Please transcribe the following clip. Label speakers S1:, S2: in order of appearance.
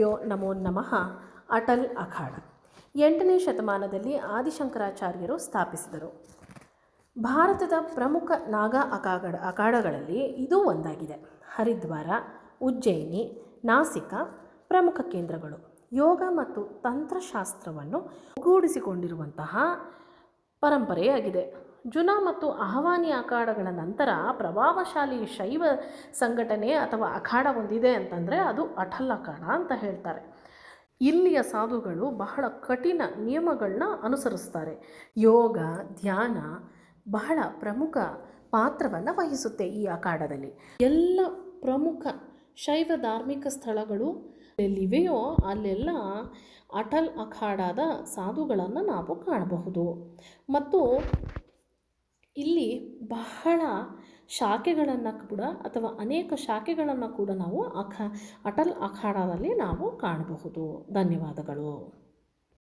S1: ಗುರುಭ್ಯೋ ನಮೋ ನಮಃ. ಅಟಲ್ ಅಖಾಡ 8ನೇ ಶತಮಾನದಲ್ಲಿ ಆದಿಶಂಕರಾಚಾರ್ಯರು ಸ್ಥಾಪಿಸಿದರು. ಭಾರತದ ಪ್ರಮುಖ ನಾಗಾ ಅಖಾಡಗಳಲ್ಲಿ ಇದು ಒಂದಾಗಿದೆ. ಹರಿದ್ವಾರ, ಉಜ್ಜಯಿನಿ, ನಾಸಿಕ ಪ್ರಮುಖ ಕೇಂದ್ರಗಳು. ಯೋಗ ಮತ್ತು ತಂತ್ರಶಾಸ್ತ್ರವನ್ನು ಒಗ್ಗೂಡಿಸಿಕೊಂಡಿರುವಂತಹ ಪರಂಪರೆಯಾಗಿದೆ. ಜುನಾ ಮತ್ತು ಅಹವಾನಿ ಅಖಾಡಗಳ ನಂತರ ಪ್ರಭಾವಶಾಲಿ ಶೈವ ಸಂಘಟನೆ ಅಥವಾ ಅಖಾಡ ಹೊಂದಿದೆ ಅಂತಂದರೆ ಅದು ಅಟಲ್ ಅಖಾಡ ಅಂತ ಹೇಳ್ತಾರೆ. ಇಲ್ಲಿಯ ಸಾಧುಗಳು ಬಹಳ ಕಠಿಣ ನಿಯಮಗಳನ್ನ ಅನುಸರಿಸ್ತಾರೆ. ಯೋಗ, ಧ್ಯಾನ ಬಹಳ ಪ್ರಮುಖ ಪಾತ್ರವನ್ನು ವಹಿಸುತ್ತೆ ಈ ಅಖಾಡದಲ್ಲಿ. ಎಲ್ಲ ಪ್ರಮುಖ ಶೈವ ಧಾರ್ಮಿಕ ಸ್ಥಳಗಳು ಎಲ್ಲಿವೆಯೋ ಅಲ್ಲೆಲ್ಲ ಅಟಲ್ ಅಖಾಡದ ಸಾಧುಗಳನ್ನು ನಾವು ಕಾಣಬಹುದು. ಮತ್ತು ಇಲ್ಲಿ ಬಹಳ ಶಾಖೆಗಳನ್ನು ಕೂಡ ಅಥವಾ ಅನೇಕ ಶಾಖೆಗಳನ್ನು ಕೂಡ ನಾವು ಅಟಲ್ ಅಖಾಡದಲ್ಲಿ ನಾವು ಕಾಣಬಹುದು. ಧನ್ಯವಾದಗಳು.